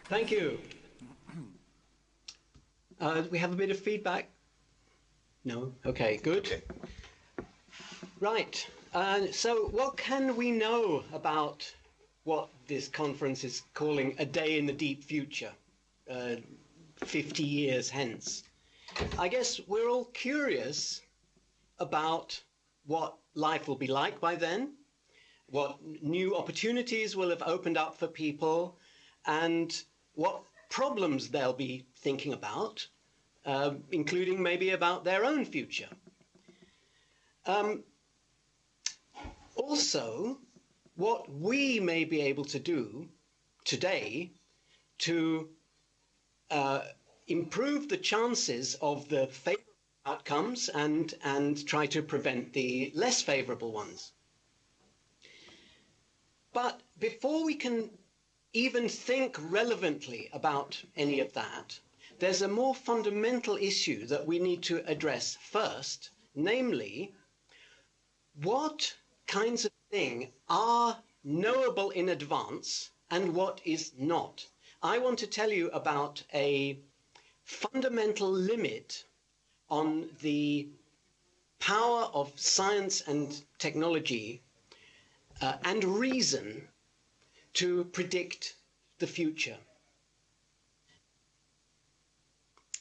Thank you. We have a bit of feedback? No? Okay, good. Okay. Right. So what can we know about what this conference is calling a day in the deep future, 50 years hence? I guess we're all curious about what life will be like by then, what new opportunities will have opened up for people, and what problems they'll be thinking about, including maybe about their own future. Also, what we may be able to do today to improve the chances of the favorable outcomes and try to prevent the less favorable ones. But before we can even think relevantly about any of that, there's a more fundamental issue that we need to address first, namely, what kinds of things are knowable in advance and what is not. I want to tell you about a fundamental limit on the power of science and technology and reason to predict the future.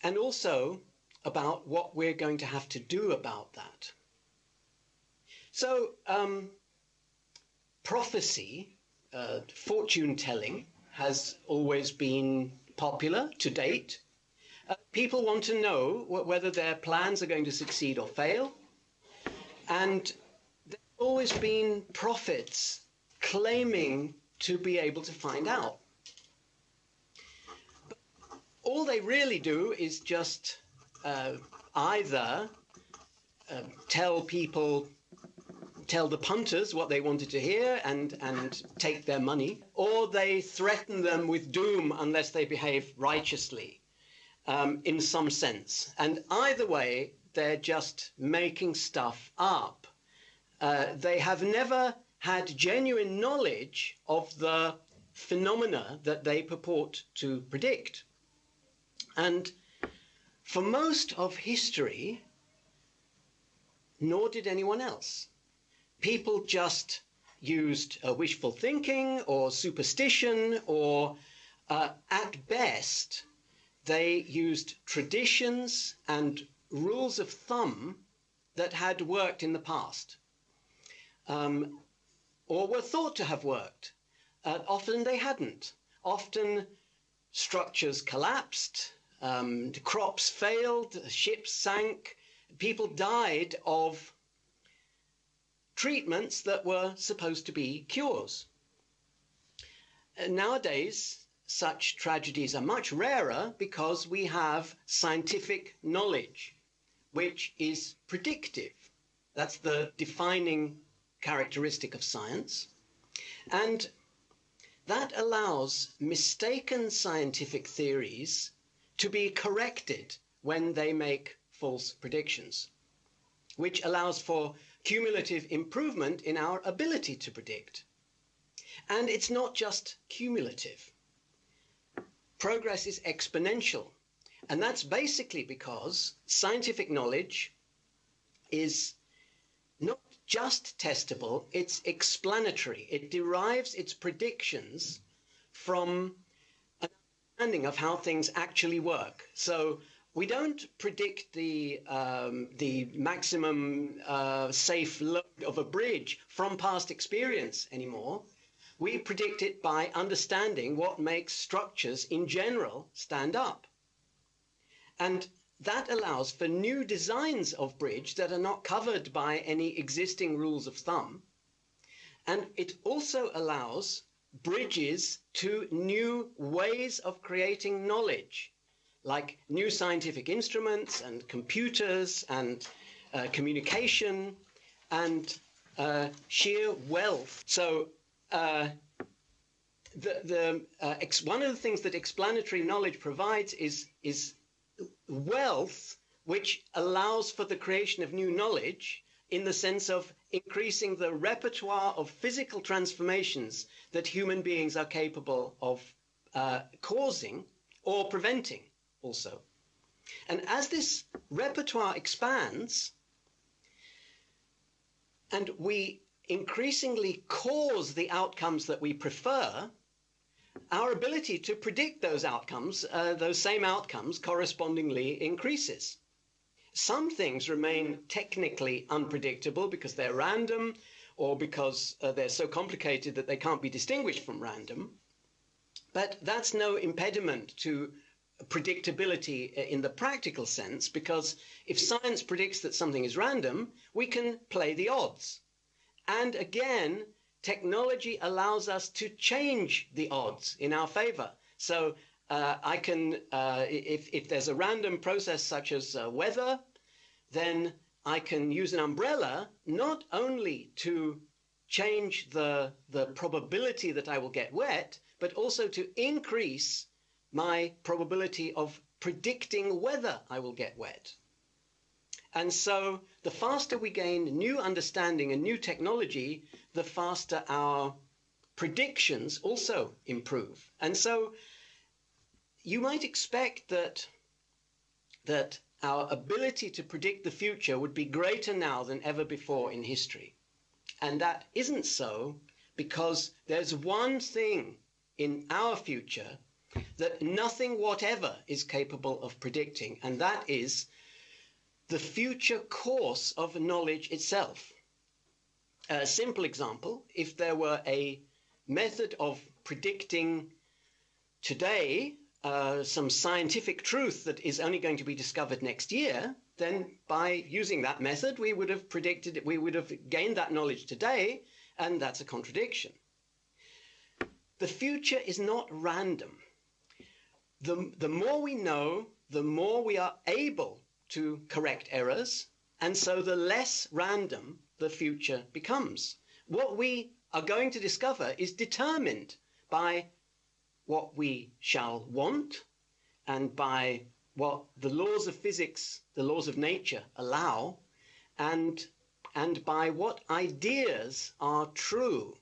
And also about what we're going to have to do about that. So, prophecy, fortune telling, has always been popular to date. People want to know whether their plans are going to succeed or fail. And there have always been prophets claiming to be able to find out. But all they really do is just either tell the punters what they wanted to hear and take their money, or they threaten them with doom unless they behave righteously, in some sense. And either way, they're just making stuff up. They have never had genuine knowledge of the phenomena that they purport to predict. And for most of history, nor did anyone else. People just used wishful thinking or superstition, or at best, they used traditions and rules of thumb that had worked in the past, or were thought to have worked. Often they hadn't. Often structures collapsed, crops failed, ships sank, people died of treatments that were supposed to be cures. Nowadays, such tragedies are much rarer because we have scientific knowledge, which is predictive. That's the defining characteristic of science. And that allows mistaken scientific theories to be corrected when they make false predictions, which allows for cumulative improvement in our ability to predict. And it's not just cumulative. Progress is exponential. And that's basically because scientific knowledge is not just testable, it's explanatory. It derives its predictions from an understanding of how things actually work. So we don't predict the maximum safe load of a bridge from past experience anymore. We predict it by understanding what makes structures in general stand up. And that allows for new designs of bridge that are not covered by any existing rules of thumb. And it also allows bridges to new ways of creating knowledge, like new scientific instruments and computers and communication and sheer wealth. So one of the things that explanatory knowledge provides is wealth, which allows for the creation of new knowledge in the sense of increasing the repertoire of physical transformations that human beings are capable of causing or preventing also. And as this repertoire expands and we increasingly cause the outcomes that we prefer, our ability to predict those outcomes, those same outcomes, correspondingly increases. Some things remain technically unpredictable because they're random or because they're so complicated that they can't be distinguished from random. But that's no impediment to predictability in the practical sense, because if science predicts that something is random, we can play the odds. And again, technology allows us to change the odds in our favor. So I can, if there's a random process such as weather, then I can use an umbrella not only to change the probability that I will get wet, but also to increase my probability of predicting whether I will get wet. And so the faster we gain new understanding and new technology, the faster our predictions also improve. And so you might expect that our ability to predict the future would be greater now than ever before in history. And that isn't so, because there's one thing in our future that nothing whatever is capable of predicting, and that is the future course of knowledge itself. A simple example, if there were a method of predicting today some scientific truth that is only going to be discovered next year, then by using that method, we would have predicted, we would have gained that knowledge today, and that's a contradiction. The future is not random. The more we know, the more we are able to correct errors, and so the less random the future becomes. What we are going to discover is determined by what we shall want and by what the laws of physics, the laws of nature allow, and by what ideas are true.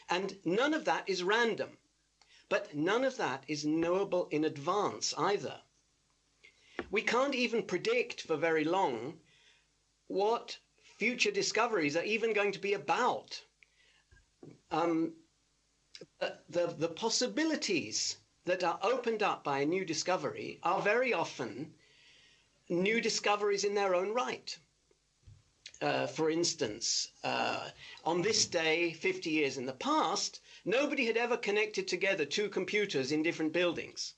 And none of that is random, but none of that is knowable in advance either. We can't even predict for very long what future discoveries are even going to be about. The possibilities that are opened up by a new discovery are very often new discoveries in their own right. For instance, on this day, 50 years in the past, nobody had ever connected together two computers in different buildings.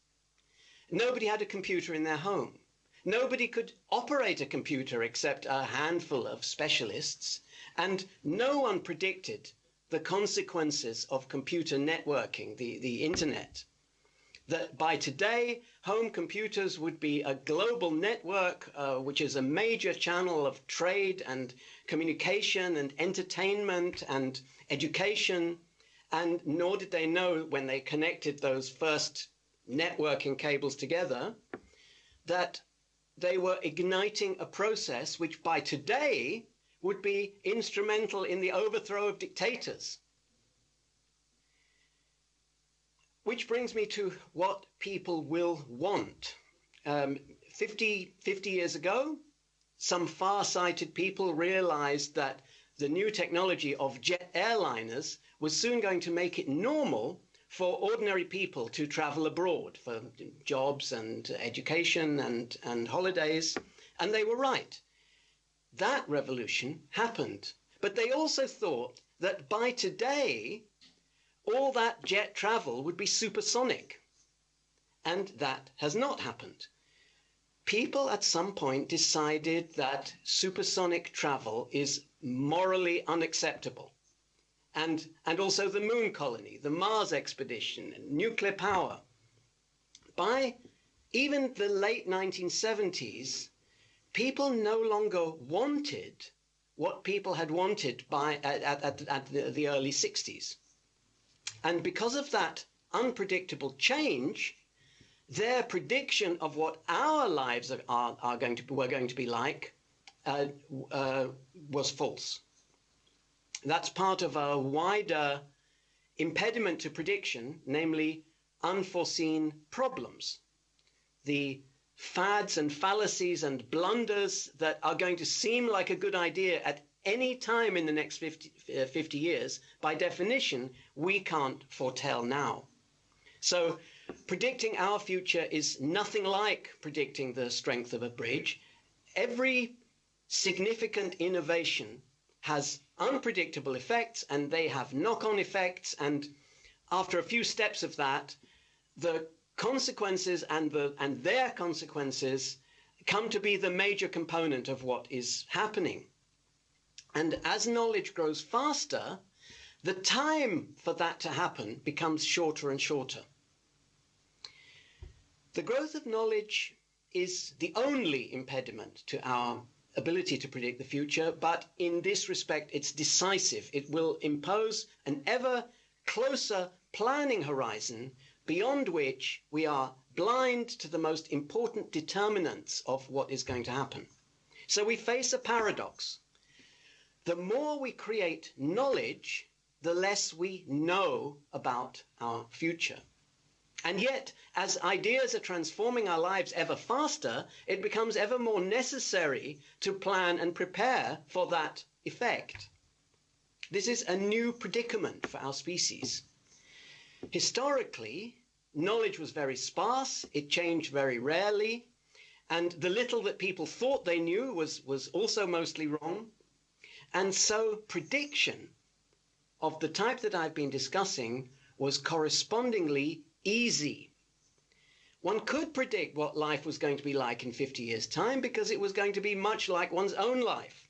Nobody had a computer in their home. Nobody could operate a computer except a handful of specialists, and no one predicted the consequences of computer networking, the internet. That by today, home computers would be a global network, which is a major channel of trade and communication and entertainment and education. And nor did they know when they connected those first networking cables together that they were igniting a process which by today would be instrumental in the overthrow of dictators. Which brings me to what people will want. 50 years ago, some far-sighted people realized that the new technology of jet airliners was soon going to make it normal for ordinary people to travel abroad for jobs and education and holidays, and they were right. That revolution happened. But they also thought that by today, all that jet travel would be supersonic. And that has not happened. People at some point decided that supersonic travel is morally unacceptable. And also the moon colony, the Mars expedition, and nuclear power. By even the late 1970s, people no longer wanted what people had wanted at the early 60s. And because of that unpredictable change, their prediction of what our lives were going to be like was false. That's part of a wider impediment to prediction, namely unforeseen problems, the fads and fallacies and blunders that are going to seem like a good idea at any time in the next 50 years, by definition, we can't foretell now. So predicting our future is nothing like predicting the strength of a bridge. Every significant innovation has unpredictable effects, and they have knock-on effects, and after a few steps of that, the consequences and their consequences come to be the major component of what is happening. And as knowledge grows faster, the time for that to happen becomes shorter and shorter. The growth of knowledge is the only impediment to our ability to predict the future, but in this respect, it's decisive. It will impose an ever closer planning horizon beyond which we are blind to the most important determinants of what is going to happen. So we face a paradox. The more we create knowledge, the less we know about our future. And yet, as ideas are transforming our lives ever faster, it becomes ever more necessary to plan and prepare for that effect. This is a new predicament for our species. Historically, knowledge was very sparse, it changed very rarely, and the little that people thought they knew was also mostly wrong. And so prediction of the type that I've been discussing was correspondingly easy. One could predict what life was going to be like in 50 years' time because it was going to be much like one's own life.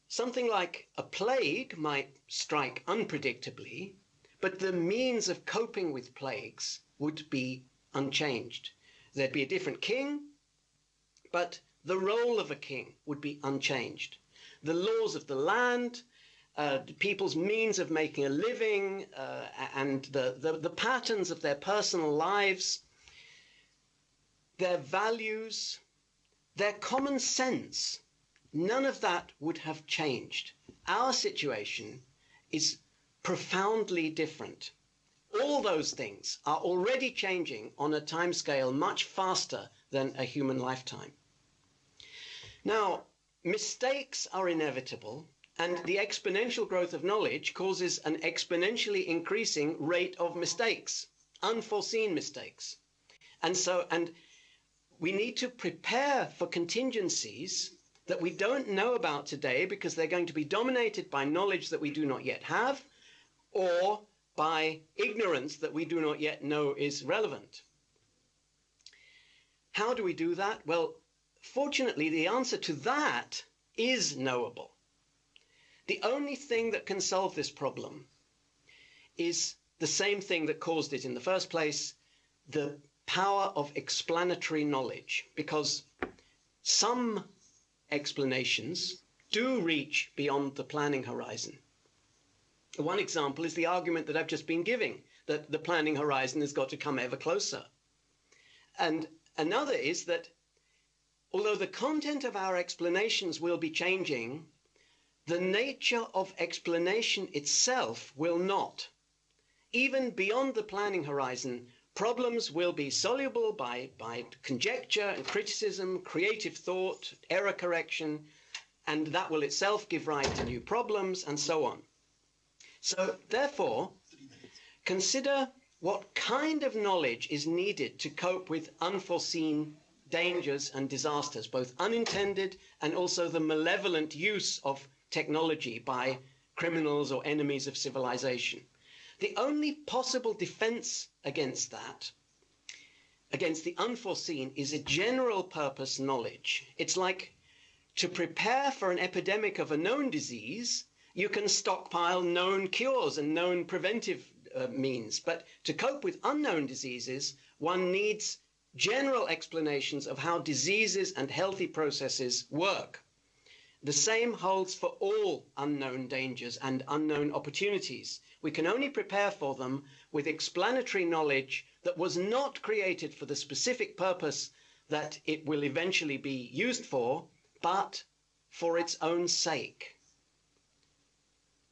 Something like a plague might strike unpredictably, but the means of coping with plagues would be unchanged. There'd be a different king, but the role of a king would be unchanged. The laws of the land, people's means of making a living, and the patterns of their personal lives, their values, their common sense, none of that would have changed. Our situation is profoundly different. All those things are already changing on a timescale much faster than a human lifetime. Now, mistakes are inevitable, and the exponential growth of knowledge causes an exponentially increasing rate of mistakes, unforeseen mistakes. And we need to prepare for contingencies that we don't know about today because they're going to be dominated by knowledge that we do not yet have, or by ignorance that we do not yet know is relevant. How do we do that? Well, fortunately, the answer to that is knowable. The only thing that can solve this problem is the same thing that caused it in the first place, the power of explanatory knowledge, because some explanations do reach beyond the planning horizon. One example is the argument that I've just been giving, that the planning horizon has got to come ever closer. And another is that although the content of our explanations will be changing, the nature of explanation itself will not. Even beyond the planning horizon, problems will be soluble by conjecture and criticism, creative thought, error correction, and that will itself give rise to new problems, and so on. So, therefore, consider what kind of knowledge is needed to cope with unforeseen dangers and disasters, both unintended and also the malevolent use of technology by criminals or enemies of civilization. The only possible defense against that, against the unforeseen, is a general purpose knowledge. It's like to prepare for an epidemic of a known disease, you can stockpile known cures and known preventive means. But to cope with unknown diseases, one needs general explanations of how diseases and healthy processes work. The same holds for all unknown dangers and unknown opportunities. We can only prepare for them with explanatory knowledge that was not created for the specific purpose that it will eventually be used for, but for its own sake.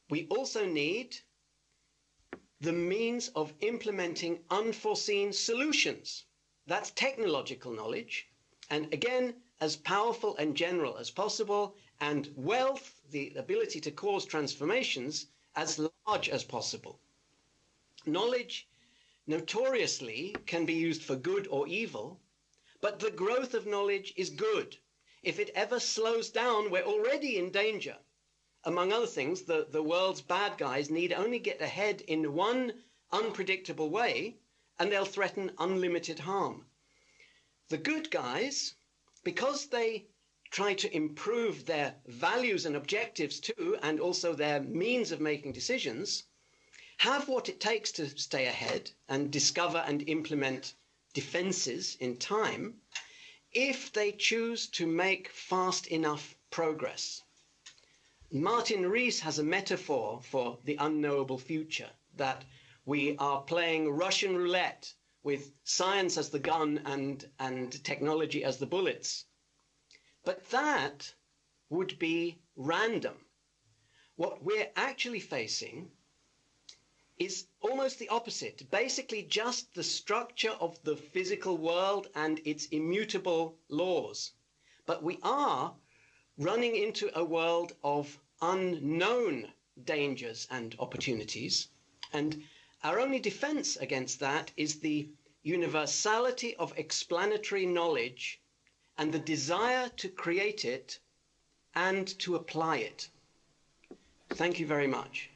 We also need the means of implementing unforeseen solutions. That's technological knowledge, and again, as powerful and general as possible, and wealth, the ability to cause transformations, as large as possible. Knowledge notoriously can be used for good or evil, but the growth of knowledge is good. If it ever slows down, we're already in danger. Among other things, the world's bad guys need only get ahead in one unpredictable way, and they'll threaten unlimited harm. The good guys, because they try to improve their values and objectives too, and also their means of making decisions, have what it takes to stay ahead and discover and implement defenses in time, if they choose to make fast enough progress. Martin Rees has a metaphor for the unknowable future, that we are playing Russian roulette with science as the gun and technology as the bullets. But that would be random. What we're actually facing is almost the opposite, basically just the structure of the physical world and its immutable laws. But we are running into a world of unknown dangers and opportunities, and our only defense against that is the universality of explanatory knowledge and the desire to create it and to apply it. Thank you very much.